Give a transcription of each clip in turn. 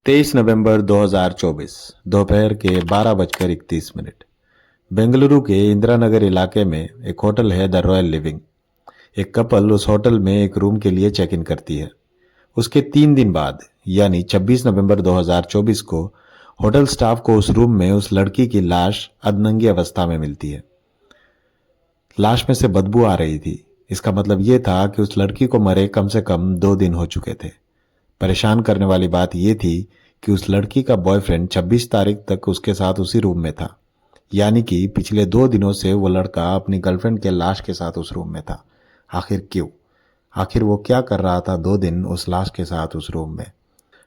23 नवंबर 2024 दोपहर के 12:31 बेंगलुरु के इंदिरा नगर इलाके में एक होटल है द रॉयल लिविंग। एक कपल उस होटल में एक रूम के लिए चेक इन करती है। उसके 3 दिन बाद यानी 26 नवंबर 2024 को होटल स्टाफ को उस रूम में उस लड़की की लाश अधनंगी अवस्था में मिलती है। लाश में से बदबू आ रही थी। इसका मतलब ये था कि उस लड़की को मरे कम से कम 2 दिन हो चुके थे। परेशान करने वाली बात यह थी कि उस लड़की का बॉयफ्रेंड 26 तारीख तक उसके साथ उसी रूम में था, यानी कि पिछले 2 दिनों से वो लड़का अपनी गर्लफ्रेंड के लाश के साथ उस रूम में था। आखिर क्यों? आखिर वो क्या कर रहा था 2 दिन उस लाश के साथ उस रूम में?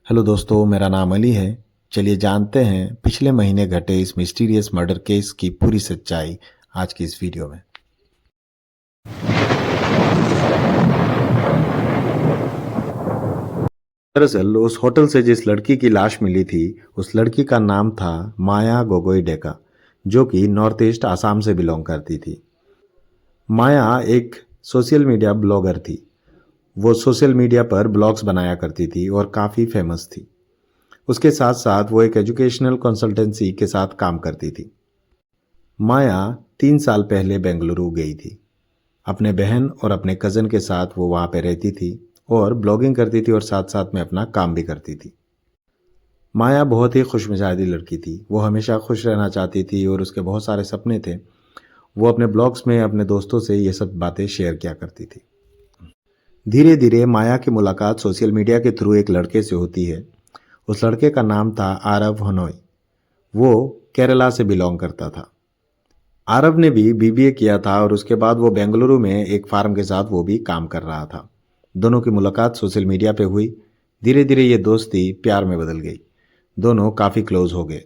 हेलो दोस्तों, मेरा नाम अली है। चलिए जानते हैं पिछले महीने घटे इस मिस्टीरियस मर्डर केस की पूरी सच्चाई आज की इस वीडियो में। दरअसल उस होटल से जिस लड़की की लाश मिली थी उस लड़की का नाम था माया गोगोई डेका, जो कि नॉर्थ ईस्ट आसाम से बिलोंग करती थी। माया एक सोशल मीडिया ब्लॉगर थी। वो सोशल मीडिया पर ब्लॉग्स बनाया करती थी और काफ़ी फेमस थी। उसके साथ साथ वो एक एजुकेशनल कंसल्टेंसी के साथ काम करती थी। माया 3 साल पहले बेंगलुरु गई थी। अपने बहन और अपने कज़न के साथ वो वहाँ पे रहती थी और ब्लॉगिंग करती थी और साथ साथ में अपना काम भी करती थी। माया बहुत ही खुशमिजाजी लड़की थी। वो हमेशा खुश रहना चाहती थी और उसके बहुत सारे सपने थे। वो अपने ब्लॉग्स में अपने दोस्तों से ये सब बातें शेयर किया करती थी। धीरे धीरे माया की मुलाकात सोशल मीडिया के थ्रू एक लड़के से होती है। उस लड़के का नाम था आरव हनोई। वो केरला से बिलोंग करता था। आरव ने भी बीबीए किया था और उसके बाद वो बेंगलुरु में एक फार्म के साथ वो भी काम कर रहा था। दोनों की मुलाकात सोशल मीडिया पे हुई। धीरे धीरे ये दोस्ती प्यार में बदल गई। दोनों काफ़ी क्लोज हो गए।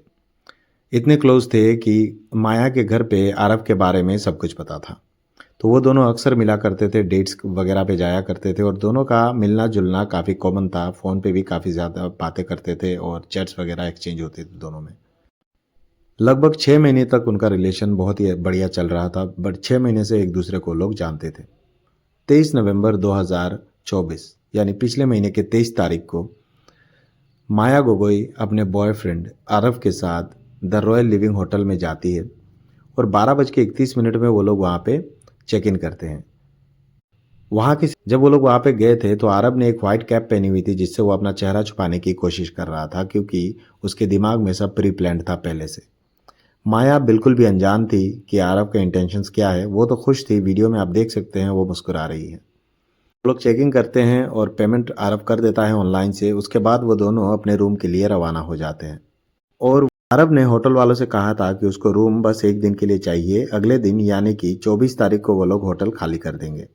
इतने क्लोज थे कि माया के घर पे आरव के बारे में सब कुछ पता था। तो वो दोनों अक्सर मिला करते थे, डेट्स वगैरह पे जाया करते थे और दोनों का मिलना जुलना काफ़ी कॉमन था। फ़ोन पे भी काफ़ी ज़्यादा बातें करते थे और चैट्स वगैरह एक्सचेंज होते थे दोनों में। लगभग 6 महीने तक उनका रिलेशन बहुत ही बढ़िया चल रहा था, बट 6 महीने से एक दूसरे को लोग जानते थे। 23 नवंबर 2024 यानी पिछले महीने के 23 तारीख को माया गोगोई अपने बॉयफ्रेंड आरव के साथ द रॉयल लिविंग होटल में जाती है और 12:31 में वो लोग वहाँ पे चेक इन करते हैं। जब वो लोग वहाँ पे गए थे तो आरव ने एक वाइट कैप पहनी हुई थी, जिससे वो अपना चेहरा छुपाने की कोशिश कर रहा था, क्योंकि उसके दिमाग में सब प्री प्लान्ड था पहले से। माया बिल्कुल भी अनजान थी कि आरव के इंटेंशंस क्या है। वो तो खुश थी। वीडियो में आप देख सकते हैं वो मुस्कुरा रही है। वो लोग चेकिंग करते हैं और पेमेंट आरव कर देता है ऑनलाइन से। उसके बाद वो दोनों अपने रूम के लिए रवाना हो जाते हैं और आरव ने होटल वालों से कहा था कि उसको रूम बस एक दिन के लिए चाहिए। अगले दिन यानी कि 24 तारीख को वो लोग होटल खाली कर देंगे।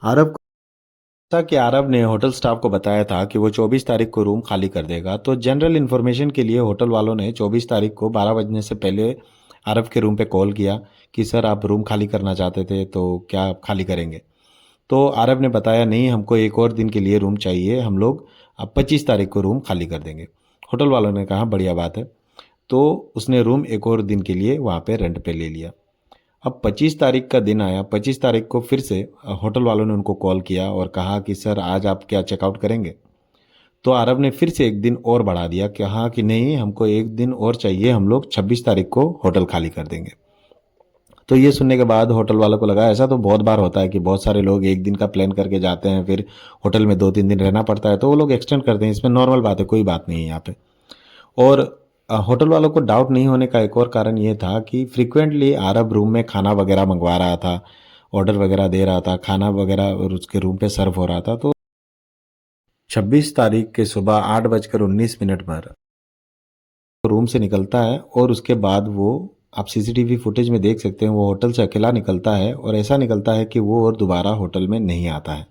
आरव ने होटल स्टाफ को बताया था कि वो 24 तारीख को रूम खाली कर देगा। तो जनरल इन्फॉर्मेशन के लिए होटल वालों ने 24 तारीख को 12 बजने से पहले आरव के रूम पे कॉल किया कि सर आप रूम खाली करना चाहते थे, तो क्या आप खाली करेंगे? तो आरव ने बताया नहीं, हमको एक और दिन के लिए रूम चाहिए, हम लोग अब 25 तारीख को रूम खाली कर देंगे। होटल वालों ने कहा बढ़िया बात है। तो उसने रूम एक और दिन के लिए वहाँ पे रेंट पे ले लिया। अब 25 तारीख का दिन आया। 25 तारीख को फिर से होटल वालों ने उनको कॉल किया और कहा कि सर आज आप क्या चेकआउट करेंगे? तो आरव ने फिर से एक दिन और बढ़ा दिया, कहा कि नहीं, हमको एक दिन और चाहिए, हम लोग 26 तारीख को होटल खाली कर देंगे। तो ये सुनने के बाद होटल वालों को लगा ऐसा तो बहुत बार होता है कि बहुत सारे लोग एक दिन का प्लान करके जाते हैं, फिर होटल में 2-3 दिन रहना पड़ता है, तो वो लोग एक्सटेंड करते हैं। इसमें नॉर्मल बात है, कोई बात नहीं है यहाँ पे। और होटल वालों को डाउट नहीं होने का एक और कारण ये था कि फ्रिक्वेंटली आरब रूम में खाना वगैरह मंगवा रहा था, ऑर्डर वगैरह दे रहा था, खाना वगैरह और उसके रूम पे सर्व हो रहा था। तो 26 तारीख के सुबह 8:19 पर रूम से निकलता है और उसके बाद वो, आप सीसीटीवी फुटेज में देख सकते हैं, वो होटल से अकेला निकलता है और ऐसा निकलता है कि वो और दोबारा होटल में नहीं आता है।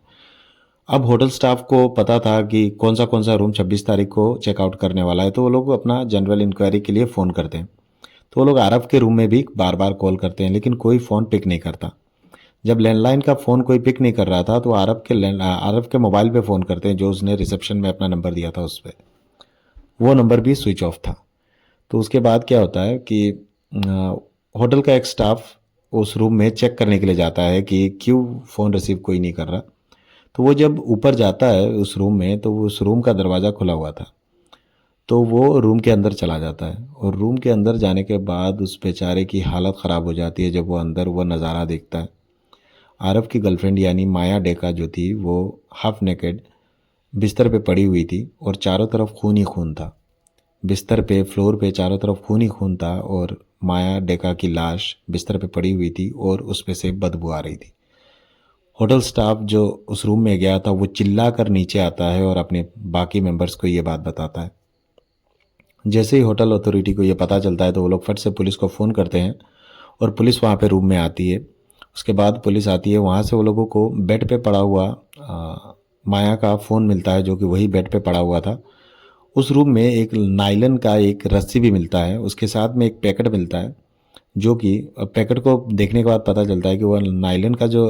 अब होटल स्टाफ को पता था कि कौन सा रूम 26 तारीख को चेकआउट करने वाला है, तो वो लोग अपना जनरल इंक्वायरी के लिए फ़ोन करते हैं। तो वो लोग आरव के रूम में भी बार बार कॉल करते हैं, लेकिन कोई फ़ोन पिक नहीं करता। जब लैंडलाइन का फ़ोन कोई पिक नहीं कर रहा था तो आरव के मोबाइल पे फ़ोन करते हैं, जो उसने रिसेप्शन में अपना नंबर दिया था उस पर। वो नंबर भी स्विच ऑफ था। तो उसके बाद क्या होता है कि होटल का एक स्टाफ उस रूम में चेक करने के लिए जाता है कि क्यों फ़ोन रिसीव कोई नहीं कर रहा। तो वो जब ऊपर जाता है उस रूम में, तो उस रूम का दरवाज़ा खुला हुआ था। तो वो रूम के अंदर चला जाता है और रूम के अंदर जाने के बाद उस बेचारे की हालत ख़राब हो जाती है जब वो अंदर वो नज़ारा देखता है। आरव की गर्लफ्रेंड यानी माया डेका जो थी वो हाफ नेकेड बिस्तर पे पड़ी हुई थी और चारों तरफ खून ही खून था। बिस्तर पे फ्लोर पे चारों तरफ खून ही खून था और माया डेका की लाश बिस्तर पे पड़ी हुई थी और उस पे से बदबू आ रही थी। होटल स्टाफ जो उस रूम में गया था वो चिल्ला कर नीचे आता है और अपने बाकी मेंबर्स को ये बात बताता है। जैसे ही होटल अथॉरिटी को ये पता चलता है तो वो लोग फट से पुलिस को फ़ोन करते हैं और पुलिस वहाँ पे रूम में आती है। उसके बाद पुलिस आती है, वहाँ से वो लोगों को बेड पे पड़ा हुआ माया का फ़ोन मिलता है जो कि वही बेड पे पड़ा हुआ था। उस रूम में एक नायलन का एक रस्सी भी मिलता है, उसके साथ में एक पैकेट मिलता है जो कि पैकेट को देखने के बाद पता चलता है कि वो नायलन का जो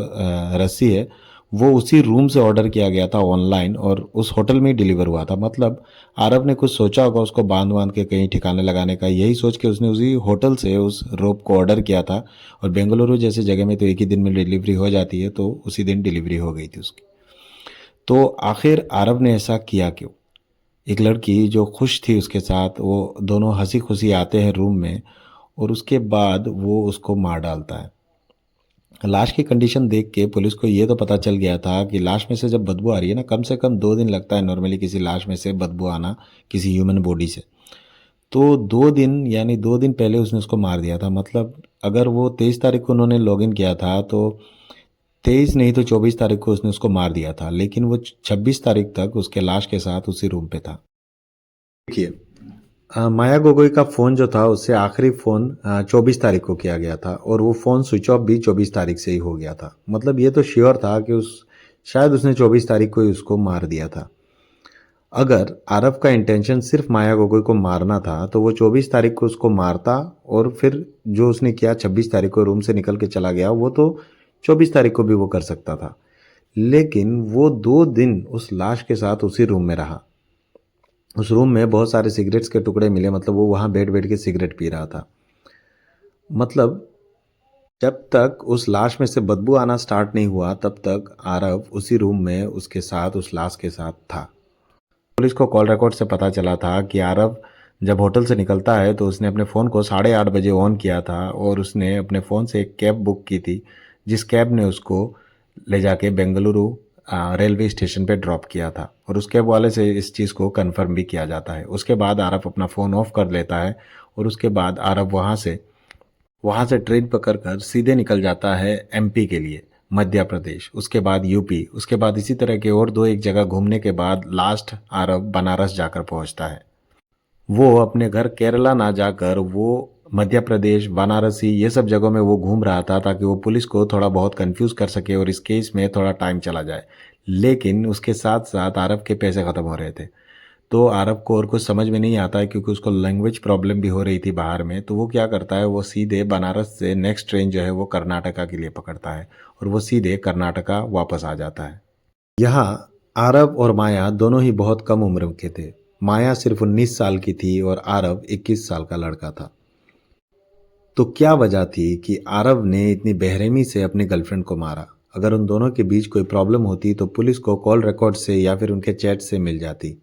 रस्सी है वो उसी रूम से ऑर्डर किया गया था ऑनलाइन और उस होटल में ही डिलीवर हुआ था। मतलब आरब ने कुछ सोचा होगा उसको बांध बांध के कहीं ठिकाने लगाने का, यही सोच के उसने उसी होटल से उस रोप को ऑर्डर किया था। और बेंगलुरु जैसी जगह में तो एक ही दिन में डिलीवरी हो जाती है, तो उसी दिन डिलीवरी हो गई थी उसकी। तो आखिर आरब ने ऐसा किया क्यों? एक लड़की जो खुश थी उसके साथ, वो दोनों हंसी खुशी आते हैं रूम में और उसके बाद वो उसको मार डालता है। लाश की कंडीशन देख के पुलिस को ये तो पता चल गया था कि लाश में से जब बदबू आ रही है ना, कम से कम 2 दिन लगता है नॉर्मली किसी लाश में से बदबू आना किसी ह्यूमन बॉडी से। तो 2 दिन यानी 2 दिन पहले उसने उसको मार दिया था। मतलब अगर वो 23 तारीख को उन्होंने लॉगिन किया था तो 23 नहीं तो 24 तारीख को उसने उसको मार दिया था, लेकिन वो 26 तारीख तक उसके लाश के साथ उसी रूम पे था। देखिए, माया गोगोई का फ़ोन जो था उससे आखिरी फ़ोन 24 तारीख को किया गया था और वो फ़ोन स्विच ऑफ भी 24 तारीख से ही हो गया था। मतलब ये तो श्योर था कि उस शायद उसने 24 तारीख को ही उसको मार दिया था। अगर आरव का इंटेंशन सिर्फ माया गोगोई को मारना था तो वो 24 तारीख को उसको मारता और फिर जो उसने किया 26 तारीख को रूम से निकल के चला गया, वो तो 24 तारीख को भी वो कर सकता था। लेकिन वो 2 दिन उस लाश के साथ उसी रूम में रहा। उस रूम में बहुत सारे सिगरेट्स के टुकड़े मिले, मतलब वो वहाँ बैठ बैठ के सिगरेट पी रहा था। मतलब जब तक उस लाश में से बदबू आना स्टार्ट नहीं हुआ तब तक आरव उसी रूम में उसके साथ उस लाश के साथ था। पुलिस को कॉल रिकॉर्ड से पता चला था कि आरव जब होटल से निकलता है तो उसने अपने फ़ोन को 8:30 बजे ऑन किया था और उसने अपने फ़ोन से एक कैब बुक की थी, जिस कैब ने उसको ले जाके बेंगलुरु रेलवे स्टेशन पे ड्रॉप किया था और उस कैब वाले से इस चीज़ को कंफर्म भी किया जाता है। उसके बाद आरव अपना फ़ोन ऑफ कर लेता है और उसके बाद आरव वहाँ से ट्रेन पकड़कर सीधे निकल जाता है एमपी के लिए, मध्य प्रदेश, उसके बाद यूपी, उसके बाद इसी तरह के और 2 एक जगह घूमने के बाद लास्ट आरव बनारस जाकर पहुँचता है। वो अपने घर केरला ना जाकर वो मध्य प्रदेश, वाराणसी ये सब जगहों में वो घूम रहा था ताकि वो पुलिस को थोड़ा बहुत कंफ्यूज कर सके और इस केस में थोड़ा टाइम चला जाए। लेकिन उसके साथ साथ आरव के पैसे ख़त्म हो रहे थे। तो आरव को और कुछ समझ में नहीं आता है क्योंकि उसको लैंग्वेज प्रॉब्लम भी हो रही थी बाहर में। तो वो क्या करता है, वो सीधे बनारस से नेक्स्ट ट्रेन जो है वो कर्नाटका के लिए पकड़ता है और वो सीधे कर्नाटका वापस आ जाता है। यहाँ आरव और माया दोनों ही बहुत कम उम्र के थे। माया सिर्फ 19 साल की थी और आरव 21 साल का लड़का था। तो क्या वजह थी कि आरव ने इतनी बेरहमी से अपनी गर्लफ्रेंड को मारा? अगर उन दोनों के बीच कोई प्रॉब्लम होती तो पुलिस को कॉल रिकॉर्ड से या फिर उनके चैट से मिल जाती।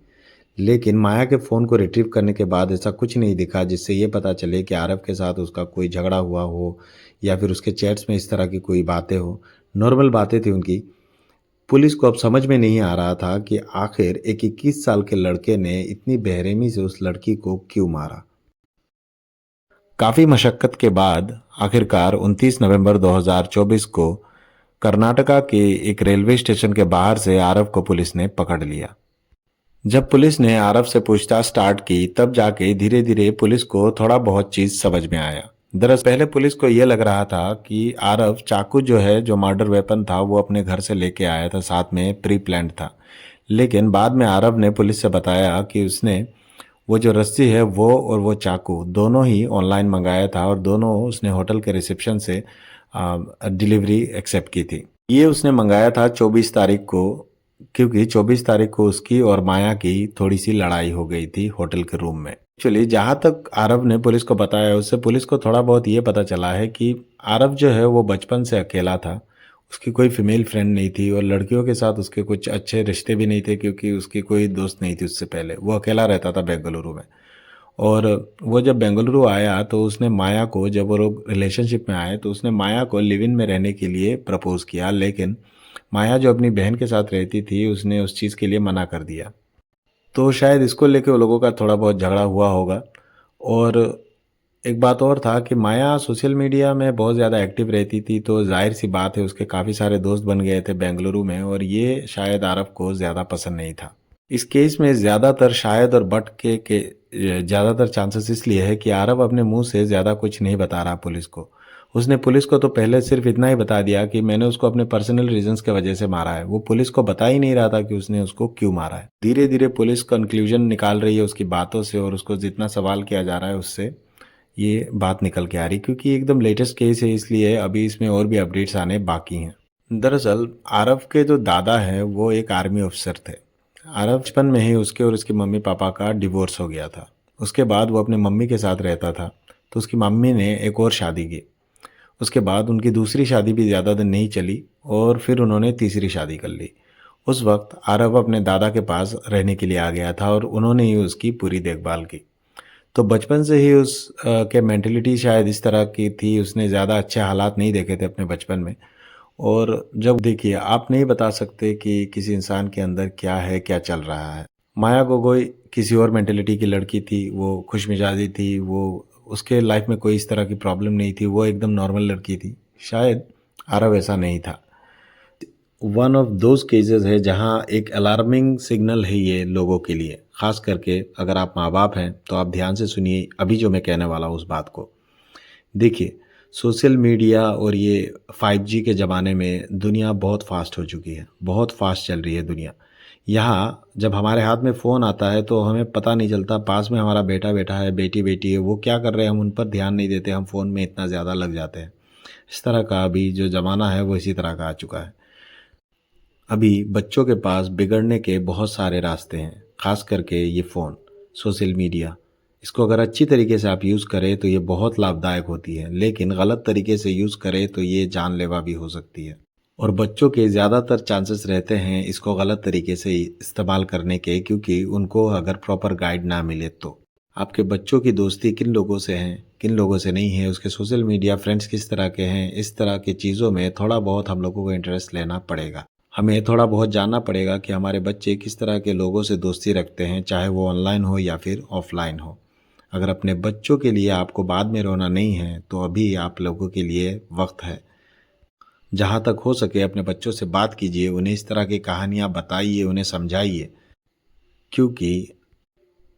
लेकिन माया के फ़ोन को रिट्रीव करने के बाद ऐसा कुछ नहीं दिखा जिससे ये पता चले कि आरव के साथ उसका कोई झगड़ा हुआ हो या फिर उसके चैट्स में इस तरह की कोई बातें हो। नॉर्मल बातें थी उनकी। पुलिस को अब समझ में नहीं आ रहा था कि आखिर एक 21 साल के लड़के ने इतनी बेरहमी से उस लड़की को क्यों मारा। काफ़ी मशक्क़त के बाद आखिरकार 29 नवंबर 2024 को कर्नाटका के एक रेलवे स्टेशन के बाहर से आरव को पुलिस ने पकड़ लिया। जब पुलिस ने आरव से पूछताछ स्टार्ट की तब जाके धीरे धीरे पुलिस को थोड़ा बहुत चीज़ समझ में आया। दरअसल पहले पुलिस को यह लग रहा था कि आरव चाकू जो है, जो मर्डर वेपन था, वो अपने घर से लेके आया था, साथ में प्री प्लान्ड था। लेकिन बाद में आरव ने पुलिस से बताया कि उसने वो जो रस्सी है वो और वो चाकू दोनों ही ऑनलाइन मंगाया था और दोनों उसने होटल के रिसेप्शन से डिलीवरी एक्सेप्ट की थी। ये उसने मंगाया था 24 तारीख को, क्योंकि 24 तारीख को उसकी और माया की थोड़ी सी लड़ाई हो गई थी होटल के रूम में। एक्चुअली जहाँ तक आरव ने पुलिस को बताया उससे पुलिस को थोड़ा बहुत ये पता चला है कि आरव जो है वो बचपन से अकेला था। उसकी कोई फीमेल फ्रेंड नहीं थी और लड़कियों के साथ उसके कुछ अच्छे रिश्ते भी नहीं थे क्योंकि उसकी कोई दोस्त नहीं थी उससे पहले। वो अकेला रहता था बेंगलुरु में। और वो जब बेंगलुरु आया तो उसने माया को, जब वो लोग रिलेशनशिप में आए तो उसने माया को लिव इन में रहने के लिए प्रपोज़ किया, लेकिन माया जो अपनी बहन के साथ रहती थी उसने उस चीज़ के लिए मना कर दिया। तो शायद इसको लेके वो लोगों का थोड़ा बहुत झगड़ा हुआ होगा। और एक बात और था कि माया सोशल मीडिया में बहुत ज़्यादा एक्टिव रहती थी, तो ज़ाहिर-सी बात है उसके काफ़ी सारे दोस्त बन गए थे बेंगलुरु में, और ये शायद आरव को ज़्यादा पसंद नहीं था। इस केस में ज़्यादातर शायद और बट के ज़्यादातर चांसेस इसलिए है कि आरव अपने मुँह से ज़्यादा कुछ नहीं बता रहा पुलिस को। उसने पुलिस को तो पहले सिर्फ़ इतना ही बता दिया कि मैंने उसको अपने पर्सनल रीज़न्स की वजह से मारा है। वो पुलिस को बता ही नहीं रहा था कि उसने उसको क्यों मारा है। धीरे-धीरे पुलिस कन्क्लूज़न निकाल रही है उसकी बातों से, और उसको जितना सवाल किया जा रहा है उससे ये बात निकल के आ रही, क्योंकि एकदम लेटेस्ट केस है इसलिए अभी इसमें और भी अपडेट्स आने बाकी हैं। दरअसल आरव के जो दादा हैं वो एक आर्मी ऑफिसर थे। आरव बचपन में ही उसके और उसके मम्मी पापा का डिवोर्स हो गया था। उसके बाद वो अपने मम्मी के साथ रहता था, तो उसकी मम्मी ने एक और शादी की। उसके बाद उनकी दूसरी शादी भी ज़्यादा दिन नहीं चली और फिर उन्होंने तीसरी शादी कर ली। उस वक्त आरव अपने दादा के पास रहने के लिए आ गया था और उन्होंने ही उसकी पूरी देखभाल की। तो बचपन से ही के मेंटालिटी शायद इस तरह की थी, उसने ज़्यादा अच्छे हालात नहीं देखे थे अपने बचपन में। और जब देखिए, आप नहीं बता सकते कि किसी इंसान के अंदर क्या है, क्या चल रहा है। माया गोगोई किसी और मेंटालिटी की लड़की थी, वो खुशमिजाजी थी, वो उसके लाइफ में कोई इस तरह की प्रॉब्लम नहीं थी, वो एकदम नॉर्मल लड़की थी। शायद आरव ऐसा नहीं था। वन ऑफ दोज केसेस है जहां एक अलार्मिंग सिग्नल है ये लोगों के लिए, ख़ास करके अगर आप माँ बाप हैं तो आप ध्यान से सुनिए अभी जो मैं कहने वाला हूँ उस बात को। देखिए, सोशल मीडिया और ये 5G के ज़माने में दुनिया बहुत फास्ट हो चुकी है, बहुत फास्ट चल रही है दुनिया। यहाँ जब हमारे हाथ में फ़ोन आता है तो हमें पता नहीं चलता, पास में हमारा बेटा बैठा है, बेटी बैठी है, वो क्या कर रहे हैं हम उन पर ध्यान नहीं देते, हम फ़ोन में इतना ज़्यादा लग जाते हैं। इस तरह का अभी जो ज़माना है वो इसी तरह का आ चुका है। अभी बच्चों के पास बिगड़ने के बहुत सारे रास्ते हैं, ख़ास करके ये फ़ोन, सोशल मीडिया। इसको अगर अच्छी तरीके से आप यूज़ करें तो ये बहुत लाभदायक होती है, लेकिन गलत तरीके से यूज़ करें तो ये जानलेवा भी हो सकती है। और बच्चों के ज़्यादातर चांसेस रहते हैं इसको गलत तरीके से इस्तेमाल करने के, क्योंकि उनको अगर प्रॉपर गाइड ना मिले तो। आपके बच्चों की दोस्ती किन लोगों से हैं, किन लोगों से नहीं है, उसके सोशल मीडिया फ्रेंड्स किस तरह के हैं, इस तरह की चीज़ों में थोड़ा बहुत हम लोगों को इंटरेस्ट लेना पड़ेगा। हमें थोड़ा बहुत जानना पड़ेगा कि हमारे बच्चे किस तरह के लोगों से दोस्ती रखते हैं, चाहे वो ऑनलाइन हो या फिर ऑफलाइन हो। अगर अपने बच्चों के लिए आपको बाद में रोना नहीं है तो अभी आप लोगों के लिए वक्त है। जहाँ तक हो सके अपने बच्चों से बात कीजिए, उन्हें इस तरह की कहानियाँ बताइए, उन्हें समझाइए। क्योंकि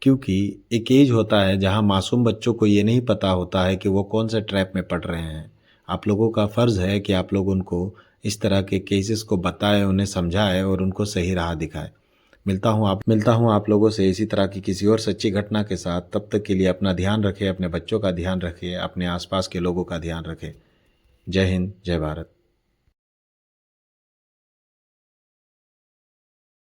क्योंकि एक एज होता है जहाँ मासूम बच्चों को ये नहीं पता होता है कि वो कौन से ट्रैप में पड़ रहे हैं। आप लोगों का फ़र्ज़ है कि आप लोग उनको इस तरह के केसेस को बताएं, उन्हें समझाएं और उनको सही राह दिखाएं। मिलता हूँ आप लोगों से इसी तरह की किसी और सच्ची घटना के साथ। तब तक के लिए अपना ध्यान रखें, अपने बच्चों का ध्यान रखें, अपने आसपास के लोगों का ध्यान रखें। जय हिंद, जय भारत।